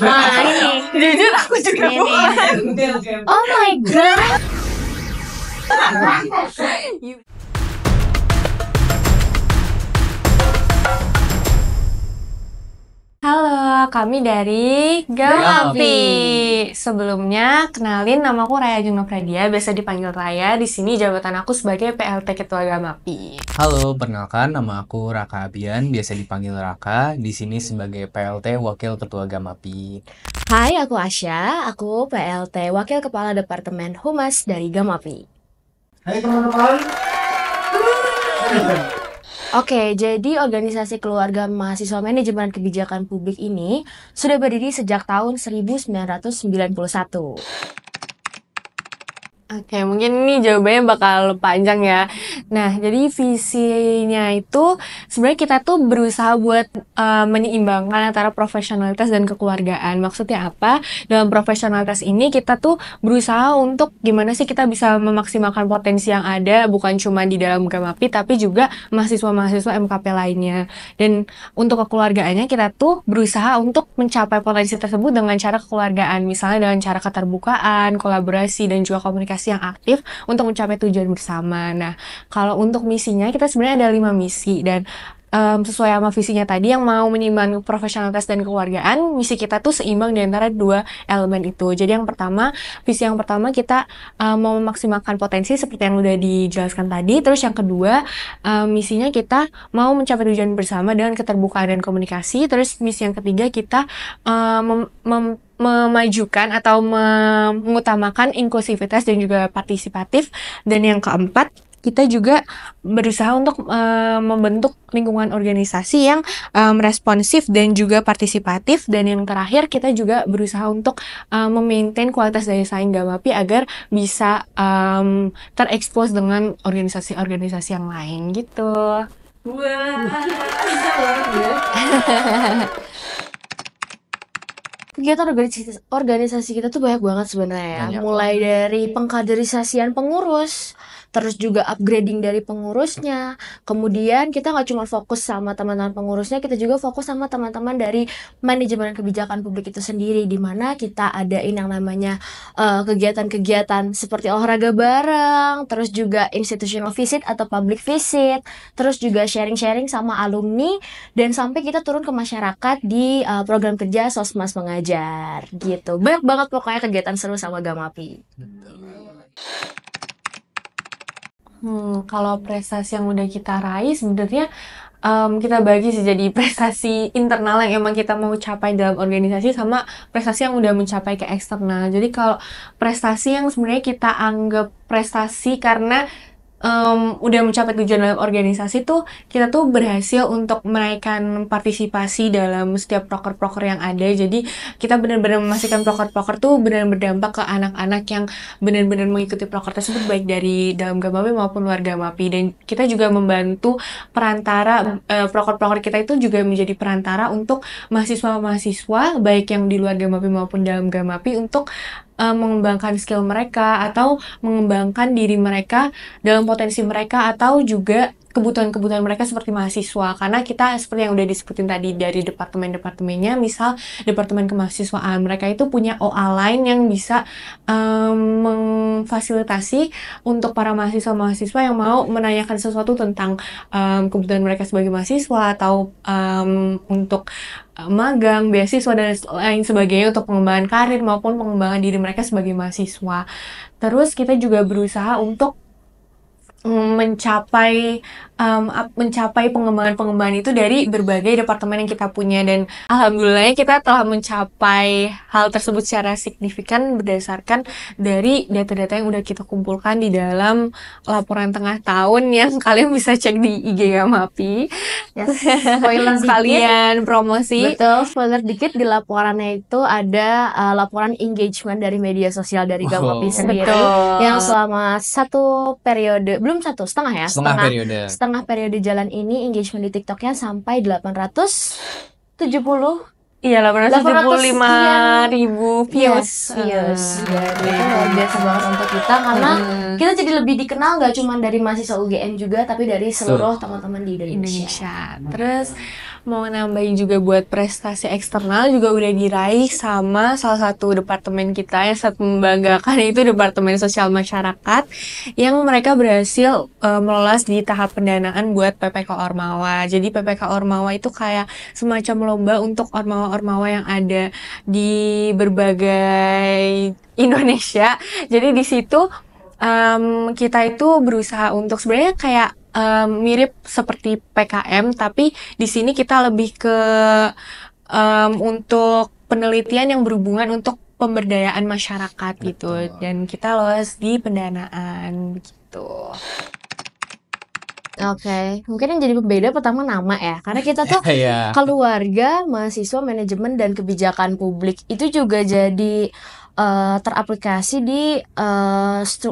Nah ini Jujur aku juga Ini. mau. Oh my god. Halo, kami dari Gamapi. Sebelumnya, kenalin namaku Raya Junopradia, biasa dipanggil Raya. Di sini jabatan aku sebagai PLT Ketua Gamapi. Halo, perkenalkan nama aku Raka Abian, biasa dipanggil Raka. Di sini sebagai PLT Wakil Ketua Gamapi. Hai, aku Asya. Aku PLT Wakil Kepala Departemen Humas dari Gamapi. Hai teman-teman. Oke, jadi organisasi keluarga mahasiswa manajemen kebijakan publik ini sudah berdiri sejak tahun 1991. Oke, mungkin ini jawabannya bakal panjang ya. Nah, jadi visinya itu sebenarnya kita tuh berusaha buat menyeimbangkan antara profesionalitas dan kekeluargaan. Maksudnya apa? Dalam profesionalitas ini kita tuh berusaha untuk gimana sih kita bisa memaksimalkan potensi yang ada, bukan cuma di dalam Gamapi, tapi juga mahasiswa-mahasiswa MKP lainnya. Dan untuk kekeluargaannya kita tuh berusaha untuk mencapai potensi tersebut dengan cara kekeluargaan. Misalnya dengan cara keterbukaan, kolaborasi, dan juga komunikasi yang aktif untuk mencapai tujuan bersama. Nah, kalau untuk misinya kita sebenarnya ada 5 misi dan sesuai sama visinya tadi yang mau menyeimbangkan profesionalitas dan kekeluargaan, misi kita tuh seimbang di antara dua elemen itu. Jadi yang pertama, visi yang pertama kita mau memaksimalkan potensi seperti yang udah dijelaskan tadi. Terus yang kedua, misinya kita mau mencapai tujuan bersama dengan keterbukaan dan komunikasi. Terus misi yang ketiga kita memajukan atau mengutamakan inklusivitas dan juga partisipatif. Dan yang keempat, kita juga berusaha untuk membentuk lingkungan organisasi yang responsif dan juga partisipatif. Dan yang terakhir, kita juga berusaha untuk memaintain kualitas daya saing Gamapi agar bisa terekspos dengan organisasi-organisasi yang lain gitu. Kegiatan organisasi kita tuh banyak banget sebenarnya ya. Mulai dari pengkaderisasian pengurus, terus juga upgrading dari pengurusnya. Kemudian kita nggak cuma fokus sama teman-teman pengurusnya, kita juga fokus sama teman-teman dari manajemen kebijakan publik itu sendiri, di mana kita adain yang namanya kegiatan-kegiatan seperti olahraga bareng, terus juga institutional visit atau public visit, terus juga sharing-sharing sama alumni, dan sampai kita turun ke masyarakat di program kerja Sosmas Mengajar gitu. Banyak banget pokoknya kegiatan seru sama Gamapi. Kalau prestasi yang udah kita raih sebenarnya kita bagi sih jadi prestasi internal yang emang kita mau capai dalam organisasi sama prestasi yang udah mencapai ke eksternal. Jadi kalau prestasi yang sebenarnya kita anggap prestasi karena udah mencapai tujuan dalam organisasi tuh, kita tuh berhasil untuk menaikkan partisipasi dalam setiap proker-proker yang ada. Jadi kita benar-benar memastikan proker-proker tuh benar-benar berdampak ke anak-anak yang benar-benar mengikuti proker tersebut, baik dari dalam Gamapi maupun luar Gamapi. Dan kita juga membantu perantara, proker-proker kita itu juga menjadi perantara untuk mahasiswa-mahasiswa baik yang di luar Gamapi maupun dalam Gamapi untuk mengembangkan skill mereka atau mengembangkan diri mereka dalam potensi mereka atau juga kebutuhan-kebutuhan mereka seperti mahasiswa. Karena kita seperti yang udah disebutin tadi dari departemen-departemennya, misal departemen kemahasiswaan, mereka itu punya OA lain yang bisa memfasilitasi untuk para mahasiswa-mahasiswa yang mau menanyakan sesuatu tentang kebutuhan mereka sebagai mahasiswa atau untuk magang, beasiswa, dan lain sebagainya untuk pengembangan karir maupun pengembangan diri mereka sebagai mahasiswa. Terus kita juga berusaha untuk mencapai pengembangan itu dari berbagai departemen yang kita punya, dan alhamdulillah kita telah mencapai hal tersebut secara signifikan berdasarkan dari data-data yang udah kita kumpulkan di dalam laporan tengah tahun yang kalian bisa cek di IG Gamapi. Spoiler sekalian promosi. Betul, spoiler dikit, di laporannya itu ada laporan engagement dari media sosial dari Gamapi sendiri. Betul. Yang selama satu periode, belum satu, setengah ya? Setengah periode jalan ini engagement di TikToknya sampai 870. Iya, 875.000 views. Jadi itu luar biasa banget untuk kita, karena kita jadi lebih dikenal gak cuma dari mahasiswa UGM juga, tapi dari seluruh teman-teman di Indonesia. Terus mau nambahin juga buat prestasi eksternal juga udah diraih sama salah satu departemen kita yang sangat membanggakan, yaitu Departemen Sosial Masyarakat, yang mereka berhasil melolos di tahap pendanaan buat PPK Ormawa. Jadi PPK Ormawa itu kayak semacam lomba untuk ormawa-ormawa yang ada di berbagai Indonesia. Jadi di situ kita itu berusaha untuk sebenarnya kayak mirip seperti PKM, tapi di sini kita lebih ke untuk penelitian yang berhubungan untuk pemberdayaan masyarakat gitu. Betul. Dan kita lolos di pendanaan gitu. Oke, mungkin yang jadi pembeda pertama nama ya, karena kita tuh Iya. keluarga, mahasiswa, manajemen, dan kebijakan publik itu juga jadi teraplikasi di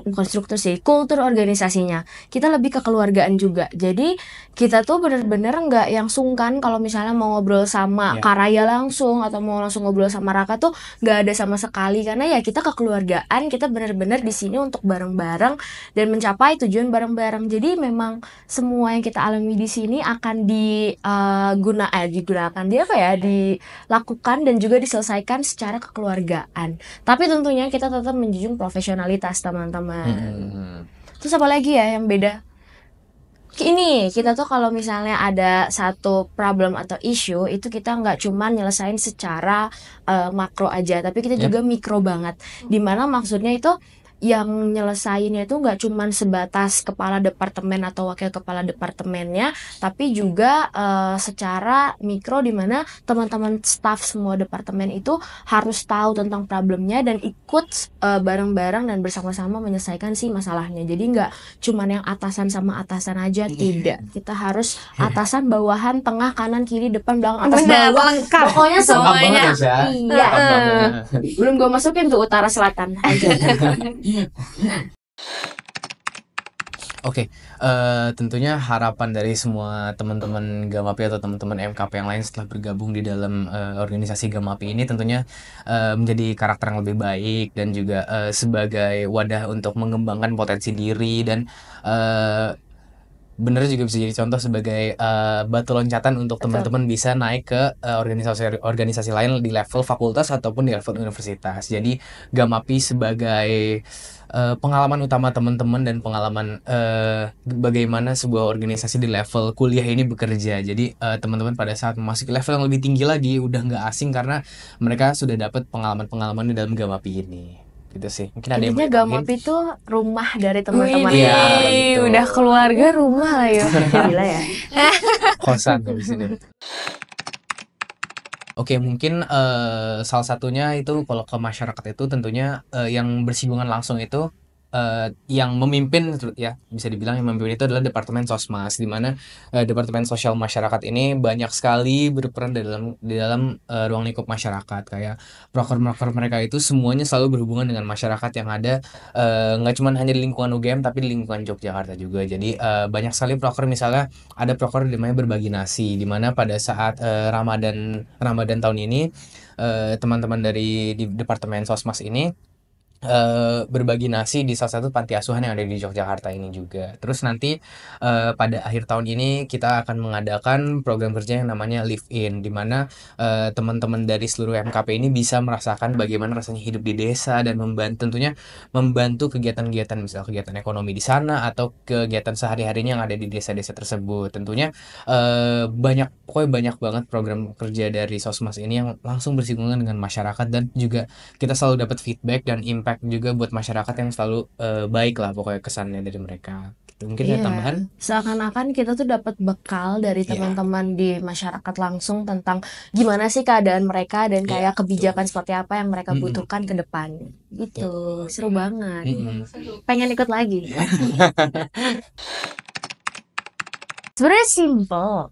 bukan struktur sih, kultur organisasinya. Kita lebih ke keluargaan juga. Jadi kita tuh bener-bener nggak yang sungkan kalau misalnya mau ngobrol sama Ya. Karaya langsung atau mau langsung ngobrol sama Raka tuh nggak ada sama sekali, karena ya kita kekeluargaan, kita bener-bener di sini untuk bareng-bareng dan mencapai tujuan bareng-bareng. Jadi memang semua yang kita alami di sini akan digunakan dilakukan dan juga diselesaikan secara kekeluargaan. Tapi tentunya kita tetap menjunjung profesionalitas, teman-teman. Terus apa lagi ya yang beda? Ini kita tuh kalau misalnya ada satu problem atau isu, itu kita nggak cuma nyelesain secara makro aja, tapi kita juga mikro banget. Dimana maksudnya itu yang nyelesainnya itu nggak cuma sebatas kepala departemen atau wakil kepala departemennya, tapi juga secara mikro, di mana teman-teman staff semua departemen itu harus tahu tentang problemnya dan ikut bareng-bareng dan bersama-sama menyelesaikan si masalahnya. Jadi nggak cuma yang atasan sama atasan aja, tidak. Kita harus atasan, bawahan, tengah, kanan, kiri, depan, belakang, atas, Bener, bawah. lengkap. Pokoknya semuanya. ya. Iya. Belum gue masukin tuh utara selatan aja. Oke, tentunya harapan dari semua teman-teman Gamapi atau teman-teman MKP yang lain setelah bergabung di dalam organisasi Gamapi ini tentunya menjadi karakter yang lebih baik dan juga sebagai wadah untuk mengembangkan potensi diri dan bener juga bisa jadi contoh sebagai batu loncatan untuk teman-teman bisa naik ke organisasi lain di level fakultas ataupun di level universitas. Jadi Gamapi sebagai pengalaman utama teman-teman dan pengalaman bagaimana sebuah organisasi di level kuliah ini bekerja. Jadi teman-teman pada saat memasuki level yang lebih tinggi lagi udah nggak asing karena mereka sudah dapat pengalaman-pengalaman di dalam Gamapi ini. Gitu sih. Mungkin ada yang Intinya mau ditambahin? Gamapi itu rumah dari teman-teman. Widih, Iya, gitu. udah keluarga rumah lah ya. Gila ya. Kosan di sini. Oke, mungkin salah satunya itu kalau ke masyarakat itu tentunya yang bersinggungan langsung itu yang memimpin ya, bisa dibilang yang memimpin itu adalah Departemen Sosmas, di mana Departemen Sosial Masyarakat ini banyak sekali berperan di dalam ruang lingkup masyarakat. Kayak proker-proker mereka itu semuanya selalu berhubungan dengan masyarakat yang ada nggak cuma hanya di lingkungan UGM tapi di lingkungan Yogyakarta juga. Jadi banyak sekali proker, misalnya ada proker namanya Berbagi Nasi, di mana pada saat Ramadan tahun ini teman-teman dari di Departemen Sosmas ini berbagi nasi di salah satu panti asuhan yang ada di Yogyakarta ini juga. Terus nanti pada akhir tahun ini kita akan mengadakan program kerja yang namanya Live In, di mana teman-teman dari seluruh MKP ini bisa merasakan bagaimana rasanya hidup di desa dan tentunya membantu kegiatan-kegiatan, misal kegiatan ekonomi di sana atau kegiatan sehari-harinya yang ada di desa-desa tersebut. Tentunya pokoknya banyak banget program kerja dari Sosmas ini yang langsung bersinggungan dengan masyarakat, dan juga kita selalu dapat feedback dan impact juga buat masyarakat yang selalu baik lah pokoknya kesannya dari mereka. Mungkin ada tambahan? Seakan-akan kita tuh dapat bekal dari teman-teman di masyarakat langsung tentang gimana sih keadaan mereka dan kayak kebijakan seperti apa yang mereka butuhkan ke depan. Gitu. Seru banget. Pengen ikut lagi. Sebenarnya simple.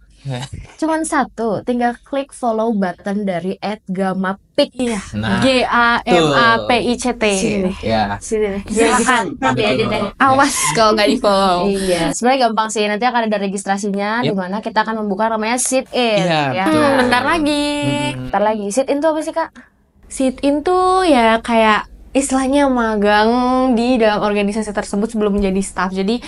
Cuman satu, tinggal klik follow button dari @gamapik. Iya. Nah, GAMAPICT. Sini nih. ya. Sini nih. Silakan. Tapi edit deh. Awas kalau nggak di follow. Iya, sebenarnya gampang sih. Nanti akan ada registrasinya, di mana kita akan membuka namanya sit in. Iya, ya. betul. Bentar lagi. Bentar lagi. Sit in tuh apa sih, Kak? Sit in tuh ya kayak istilahnya magang di dalam organisasi tersebut sebelum menjadi staff. Jadi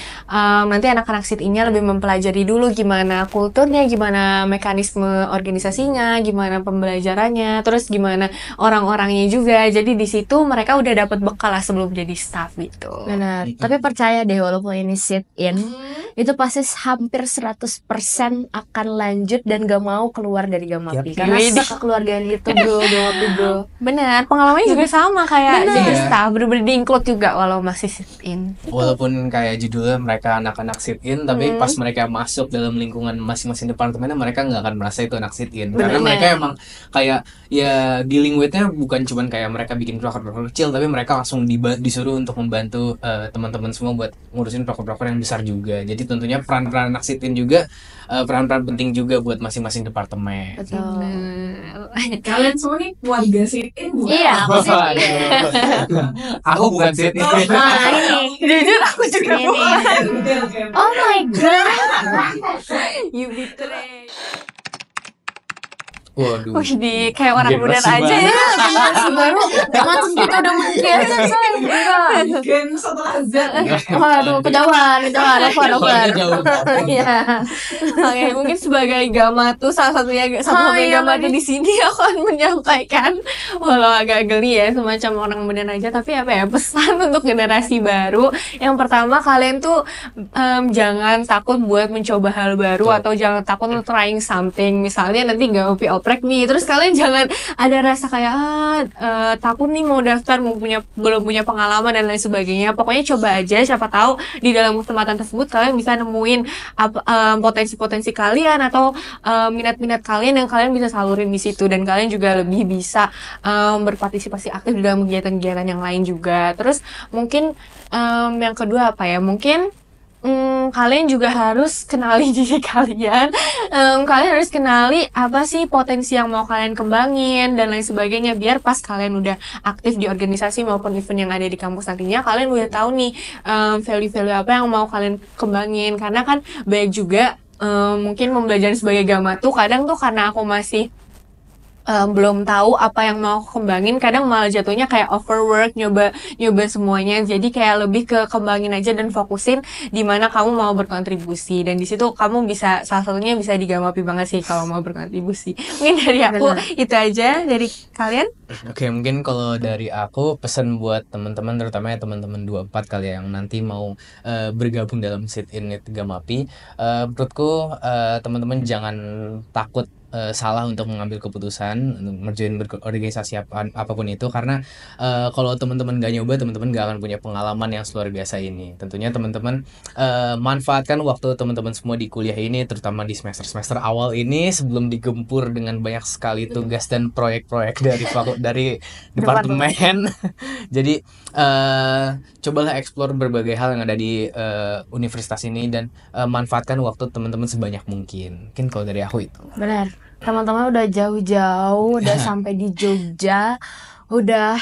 nanti anak-anak sit-innya lebih mempelajari dulu gimana kulturnya, gimana mekanisme organisasinya, gimana pembelajarannya, terus gimana orang-orangnya juga. Jadi di situ mereka udah dapat bekal lah sebelum jadi staff gitu. Benar. Tapi percaya deh, walaupun ini sit-in, itu pasti hampir 100% akan lanjut dan gak mau keluar dari Gamapi. Karena kekeluargaan itu bro, Gamapi bro. Benar, pengalamannya juga sama kayak jadi Iya. staff, bener-bener di-include juga walau masih sit-in. Walaupun kayak judulnya mereka anak-anak sit-in, tapi pas mereka masuk dalam lingkungan masing-masing departemennya, mereka nggak akan merasa itu anak sit-in. Karena mereka emang kayak ya dealing with-nya bukan cuman kayak mereka bikin proker-proker kecil, tapi mereka langsung disuruh untuk membantu teman-teman semua buat ngurusin proker-proker yang besar juga. Jadi tentunya peran-peran anak sit-in juga peran-peran penting juga buat masing-masing departemen. Betul. Kalian semua nih warga sit-in bukan? Iya, aku sih. Aku bukan sit-in. Nah, ini. Jujur aku juga Ini. Oke. Oh my god. you betray. Waduh. Wih, kayak orang bener Generasi aja ya. Generasi baru. Macam kita udah menggeser, say. Enggak. Gen setelah Z. Waduh, kejauhan, over. Jauh. Iya. Oke, mungkin sebagai Gamatu salah satunya iya Gamatu di sini aku akan menyampaikan walau agak geli ya semacam orang bener aja, tapi apa ya, pesan untuk generasi baru. Yang pertama, kalian tuh jangan takut buat mencoba hal baru atau jangan takut untuk trying something. Misalnya nanti Gamapi oprek nih, terus kalian jangan ada rasa kayak takut nih mau daftar, belum punya pengalaman dan lain sebagainya. Pokoknya coba aja, siapa tahu di dalam kesempatan tersebut kalian bisa nemuin potensi-potensi kalian atau minat-minat kalian yang kalian bisa salurin di situ, dan kalian juga lebih bisa berpartisipasi aktif di dalam kegiatan-kegiatan yang lain juga. Terus mungkin yang kedua apa ya, mungkin kalian juga harus kenali diri kalian. Kalian harus kenali apa sih potensi yang mau kalian kembangin dan lain sebagainya, biar pas kalian udah aktif di organisasi maupun event yang ada di kampus nantinya, kalian udah tahu nih value-value apa yang mau kalian kembangin. Karena kan banyak juga mungkin pembelajaran sebagai Gamatu kadang tuh karena aku masih belum tahu apa yang mau aku kembangin, kadang malah jatuhnya kayak overwork, nyoba semuanya. Jadi kayak lebih ke kembangin aja dan fokusin di mana kamu mau berkontribusi, dan di situ kamu bisa, salah satunya bisa di Gamapi banget sih kalau mau berkontribusi. Mungkin dari aku itu aja. Dari kalian? Oke, mungkin kalau dari aku pesan buat teman-teman, terutama ya teman-teman 24 kali yang nanti mau bergabung dalam sit-in Gamapi, menurutku teman-teman jangan takut salah untuk mengambil keputusan untuk merjoin organisasi apapun itu, karena kalau teman-teman gak nyoba, teman-teman gak akan punya pengalaman yang luar biasa ini. Tentunya teman-teman manfaatkan waktu teman-teman semua di kuliah ini, terutama di semester awal ini sebelum digempur dengan banyak sekali tugas dan proyek-proyek dari departemen. Jadi cobalah explore berbagai hal yang ada di universitas ini dan manfaatkan waktu teman-teman sebanyak mungkin. Mungkin kalau dari aku itu. Benar. Teman-teman udah jauh-jauh, udah sampai di Jogja, udah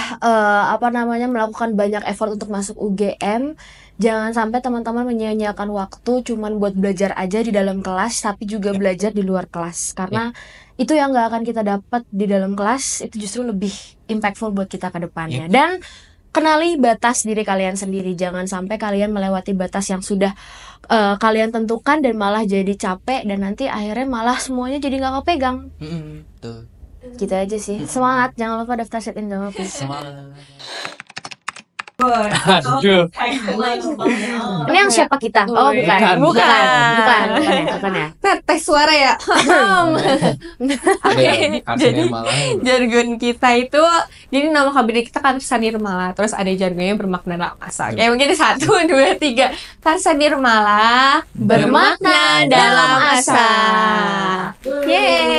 melakukan banyak effort untuk masuk UGM. Jangan sampai teman-teman menyia-nyiakan waktu cuman buat belajar aja di dalam kelas, tapi juga belajar di luar kelas. Karena itu yang gak akan kita dapat di dalam kelas, itu justru lebih impactful buat kita ke depannya. Dan kenali batas diri kalian sendiri. Jangan sampai kalian melewati batas yang sudah kalian tentukan dan malah jadi capek, dan nanti akhirnya malah semuanya jadi gak kepegang. Tuh. Gitu aja sih. Semangat, jangan lupa daftar sit-in Gamapi. Semangat. Aduh. Ini yang siapa kita? Oh, bukan ya. Tes suara ya. Ada Arsene malah. Jargon kita itu, jadi nama kabinet kita Karsa Nirmala, terus ada jargonnya bermakna dalam asa. Kayak mungkin 1, 2, 3. Karsa Nirmala bermakna dalam asa. Yeay.